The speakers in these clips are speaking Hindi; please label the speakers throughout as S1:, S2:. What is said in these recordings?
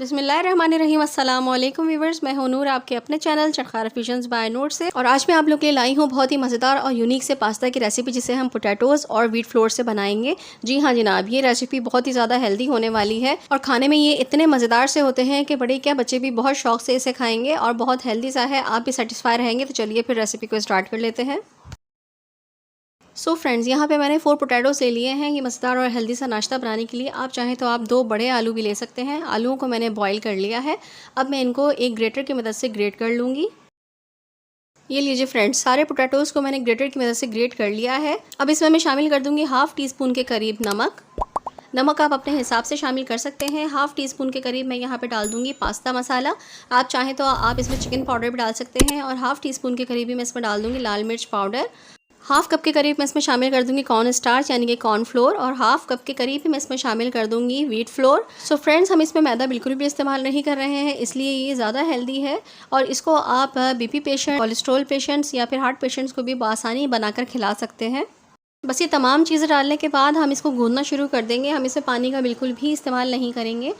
S1: बिस्मिल्लाहिर्रहमानिर्रहीम। अस्सलाम वालेकुम व्यूअर्स, मैं हूं नूर, आपके अपने चैनल चटखारा फ्यूजन्स बाय नूर से। और आज मैं आप लोग के लिए लाई हूं बहुत ही मज़ेदार और यूनिक से पास्ता की रेसिपी, जिसे हम पोटैटोज़ और व्हीट फ्लोर से बनाएंगे। जी हाँ जनाब, ये रेसिपी बहुत ही ज़्यादा हेल्दी होने वाली है और खाने में ये इतने मज़ेदार से होते हैं कि बड़े क्या बच्चे भी बहुत शौक से इसे खाएंगे और बहुत हेल्दी सा है, आप भी सेटिस्फाई रहेंगे। तो चलिए फिर रेसिपी को स्टार्ट कर लेते हैं। फ्रेंड्स, यहाँ पे मैंने 4 पोटैटोस ले लिए हैं ये मज़ेदार और हेल्दी सा नाश्ता बनाने के लिए। आप चाहें तो आप 2 बड़े आलू भी ले सकते हैं। आलूओं को मैंने बॉईल कर लिया है। अब मैं इनको एक ग्रेटर की मदद से ग्रेट कर लूँगी। ये लीजिए फ्रेंड्स, सारे पोटैटोज़ को मैंने ग्रेटर की मदद से ग्रेट कर लिया है। अब इसमें मैं शामिल कर दूँगी हाफ़ टी स्पून के करीब नमक। नमक आप अपने हिसाब से शामिल कर सकते हैं। हाफ़ टी स्पून के करीब मैं यहाँ पे डाल दूँगी पास्ता मसाला। आप चाहें तो आप इसमें चिकन पाउडर भी डाल सकते हैं। और हाफ़ टी स्पून के करीब ही मैं इसमें डाल दूँगी लाल मिर्च पाउडर। हाफ़ कप के करीब मैं इसमें शामिल कर दूंगी कॉर्न स्टार्च यानी कि कॉर्न फ्लोर। और हाफ़ कप के करीब ही मैं इसमें शामिल कर दूंगी व्हीट फ्लोर। फ्रेंड्स, हम इसमें मैदा बिल्कुल भी इस्तेमाल नहीं कर रहे हैं, इसलिए ये ज़्यादा हेल्दी है। और इसको आप बीपी पेशेंट, कोलेस्ट्रॉल पेशेंट्स या फिर हार्ट पेशेंट्स को भी बआसानी बनाकर खिला सकते हैं। बस ये तमाम चीज़ें डालने के बाद हम इसको गूंदना शुरू कर देंगे। हम इसमें पानी का बिल्कुल भी इस्तेमाल नहीं करेंगे।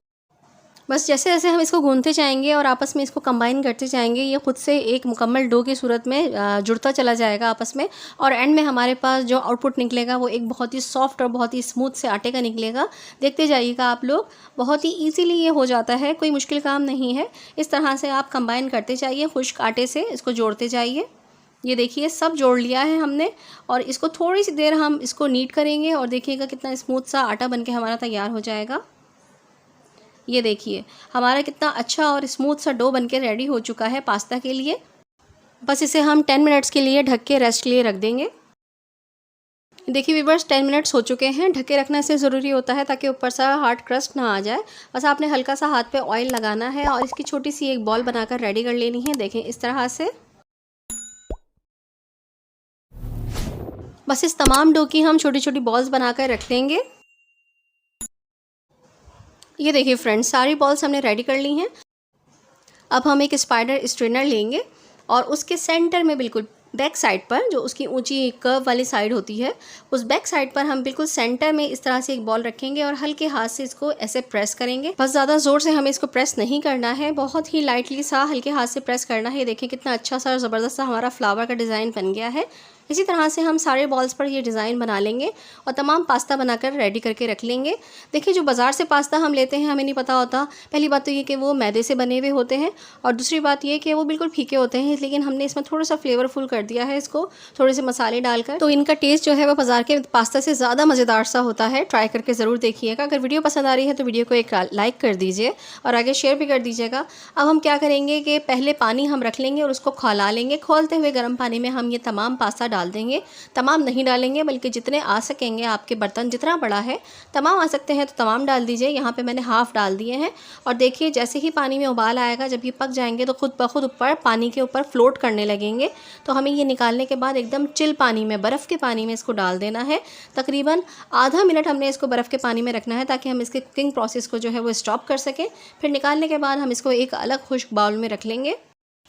S1: बस जैसे जैसे हम इसको गूंथते जाएंगे और आपस में इसको कंबाइन करते जाएंगे, ये खुद से एक मुकम्मल डो की सूरत में जुड़ता चला जाएगा आपस में। और एंड में हमारे पास जो आउटपुट निकलेगा वो एक बहुत ही सॉफ्ट और बहुत ही स्मूथ से आटे का निकलेगा। देखते जाइएगा आप लोग, बहुत ही ईजीली ये हो जाता है, कोई मुश्किल काम नहीं है। इस तरह से आप कंबाइन करते जाइए, खुश्क आटे से इसको जोड़ते जाइए। ये देखिए सब जोड़ लिया है हमने। और इसको थोड़ी सी देर हम इसको नीट करेंगे और देखिएगा कितना स्मूथ सा आटा बनके हमारा तैयार हो जाएगा। ये देखिए हमारा कितना अच्छा और स्मूथ सा डो बनके रेडी हो चुका है पास्ता के लिए। बस इसे हम 10 मिनट्स के लिए ढक के रेस्ट के लिए रख देंगे। देखिए व्यूअर्स, 10 मिनट्स हो चुके हैं। ढके रखना इससे ज़रूरी होता है ताकि ऊपर सा हार्ड क्रस्ट ना आ जाए। बस आपने हल्का सा हाथ पे ऑयल लगाना है और इसकी छोटी सी एक बॉल बनाकर रेडी कर लेनी है। देखें इस तरह से। बस इस तमाम डो की हम छोटी छोटी बॉल्स बनाकर रख लेंगे। ये देखिए फ्रेंड्स, सारी बॉल्स हमने रेडी कर ली हैं। अब हम एक स्पाइडर स्ट्रेनर लेंगे और उसके सेंटर में बिल्कुल बैक साइड पर, जो उसकी ऊंची कर्व वाली साइड होती है, उस बैक साइड पर हम बिल्कुल सेंटर में इस तरह से एक बॉल रखेंगे और हल्के हाथ से इसको ऐसे प्रेस करेंगे। बस ज़्यादा ज़ोर से हमें इसको प्रेस नहीं करना है, बहुत ही लाइटली सा हल्के हाथ से प्रेस करना है। देखिए कितना अच्छा सा और ज़बरदस्त सा हमारा फ्लावर का डिज़ाइन बन गया है। इसी तरह से हम सारे बॉल्स पर ये डिज़ाइन बना लेंगे और तमाम पास्ता बनाकर रेडी करके रख लेंगे। देखिए जो बाज़ार से पास्ता हम लेते हैं, हमें नहीं पता होता, पहली बात तो ये कि वो मैदे से बने हुए होते हैं और दूसरी बात ये कि वो बिल्कुल फीके होते हैं। लेकिन हमने इसमें थोड़ा सा फ्लेवरफुल कर दिया है इसको, थोड़े से मसाले डालकर, तो इनका टेस्ट जो है वो बाज़ार के पास्ता से ज़्यादा मज़ेदार सा होता है। ट्राई करके ज़रूर देखिएगा। अगर वीडियो पसंद आ रही है तो वीडियो को एक लाइक कर दीजिए और आगे शेयर भी कर दीजिएगा। अब हम क्या करेंगे कि पहले पानी हम रख लेंगे और उसको खौला लेंगे। खोलते हुए गर्म पानी में हम ये तमाम पास्ता डाल देंगे। तमाम नहीं डालेंगे, बल्कि जितने आ सकेंगे, आपके बर्तन जितना बड़ा है तमाम आ सकते हैं तो तमाम डाल दीजिए। यहाँ पे मैंने हाफ़ डाल दिए हैं। और देखिए जैसे ही पानी में उबाल आएगा, जब ये पक जाएंगे तो खुद ब खुद ऊपर पानी के ऊपर फ्लोट करने लगेंगे। तो हमें ये निकालने के बाद एकदम चिल पानी में, बर्फ़ के पानी में इसको डाल देना है। तकरीबन आधा मिनट हमने इसको बर्फ़ के पानी में रखना है ताकि हम इसके कुकिंग प्रोसेस को जो है वो स्टॉप कर सकें। फिर निकालने के बाद हम इसको एक अलग खुश्क बाउल में रख लेंगे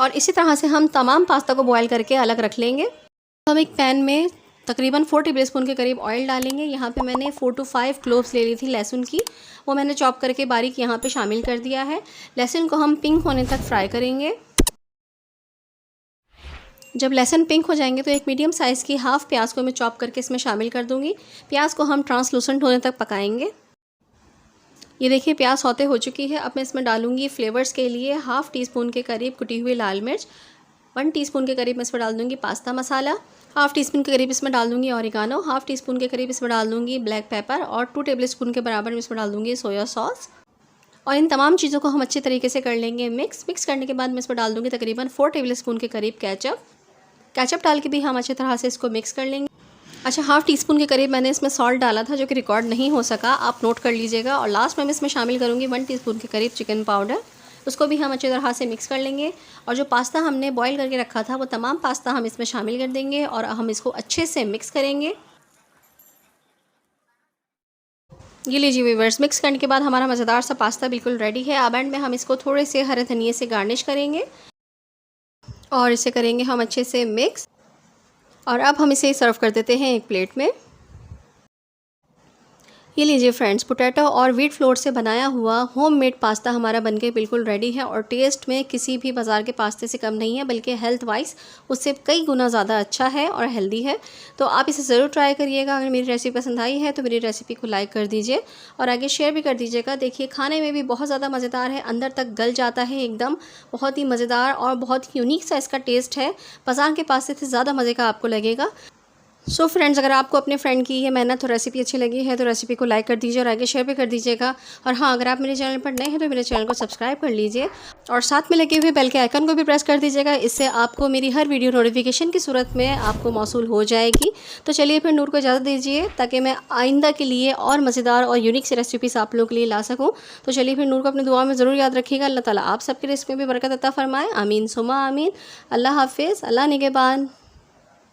S1: और इसी तरह से हम तमाम पास्ता को बॉयल करके अलग रख लेंगे। हम एक पैन में तकरीबन 4 टेबलस्पून के करीब ऑयल डालेंगे। यहाँ पे मैंने 4 to 5 क्लोव्स ले ली थी लहसुन की, वो मैंने चॉप करके बारीक यहाँ पे शामिल कर दिया है। लहसुन को हम पिंक होने तक फ्राई करेंगे। जब लहसुन पिंक हो जाएंगे तो एक मीडियम साइज़ की हाफ़ प्याज को मैं चॉप करके इसमें शामिल कर दूँगी। प्याज को हम ट्रांसलूसेंट होने तक पकाएंगे। ये देखिए प्याज सौते हो चुकी है। अब मैं इसमें डालूँगी फ्लेवर्स के लिए हाफ़ टी स्पून के करीब कुटी हुई लाल मिर्च, 1 टीस्पून के करीब मैं इसमें डाल दूँगी पास्ता मसाला, हाफ़ टी स्पून के करीब इसमें डाल दूँगी ऑरिगानो, हाफ़ टी स्पून के करीब इसमें डाल दूँगी ब्लैक पेपर और 2 टेबलस्पून के बराबर में इसमें डाल दूँगी सोया सॉस। और इन तमाम चीज़ों को हम अच्छे तरीके से कर लेंगे मिक्स करने के बाद मैं इसमें डाल दूँगी तकरीबन 4 टेबलस्पून के करीब केचप डाल के भी हम अच्छी तरह से इसको मिक्स कर लेंगे। अच्छा, हाफ़ टी स्पून के करीब मैंने इसमें सॉल्ट डाला था जो कि रिकॉर्ड नहीं हो सका, आप नोट कर लीजिएगा। और लास्ट में मैं इसमें शामिल करूँगी 1 टीस्पून के करीब चिकन पाउडर, उसको भी हम अच्छी तरह से मिक्स कर लेंगे। और जो पास्ता हमने बॉईल करके रखा था वो तमाम पास्ता हम इसमें शामिल कर देंगे और हम इसको अच्छे से मिक्स करेंगे। ये लीजिए व्यूअर्स, मिक्स करने के बाद हमारा मज़ेदार सा पास्ता बिल्कुल रेडी है। अब एंड में हम इसको थोड़े से हरे धनिए से गार्निश करेंगे और इसे करेंगे हम अच्छे से मिक्स। और अब हम इसे सर्व कर देते हैं एक प्लेट में। ये लीजिए फ्रेंड्स, पोटैटो और व्हीट फ्लोर से बनाया हुआ होममेड पास्ता हमारा बनके बिल्कुल रेडी है और टेस्ट में किसी भी बाज़ार के पास्ते से कम नहीं है, बल्कि हेल्थ वाइज उससे कई गुना ज़्यादा अच्छा है और हेल्दी है। तो आप इसे ज़रूर ट्राई करिएगा। अगर मेरी रेसिपी पसंद आई है तो मेरी रेसिपी को लाइक कर दीजिए और आगे शेयर भी कर दीजिएगा। देखिए खाने में भी बहुत ज़्यादा मज़ेदार है, अंदर तक गल जाता है एकदम, बहुत ही मज़ेदार और बहुत ही यूनिक सा इसका टेस्ट है। बाज़ार के पास्ते से ज़्यादा मज़े का आपको लगेगा। सो फ्रेंड्स, अगर आपको अपने फ्रेंड की ये मेहनत और रेसिपी अच्छी लगी है तो रेसिपी को लाइक कर दीजिए और आगे शेयर भी कर दीजिएगा। और हाँ, अगर आप मेरे चैनल पर नए हैं तो मेरे चैनल को सब्सक्राइब कर लीजिए और साथ में लगे हुए बेल के आइकन को भी प्रेस कर दीजिएगा। इससे आपको मेरी हर वीडियो नोटिफिकेशन की सूरत में आपको मौसूल हो जाएगी। तो चलिए फिर नूर को इजाज़त दीजिए ताकि मैं आइंदा के लिए और मज़ेदार और यूनिक सी रेसिपीज़ आप लोगों के लिए ला सकूँ। तो चलिए फिर नूर को अपनी दुआ में ज़रूर याद रखिएगा। अल्लाह ताला आप सबके रिस्क में भी बरकत अता फरमाए। आमीन सुमा आमीन। अल्लाह हाफिज़। अल्लाह निगहबान।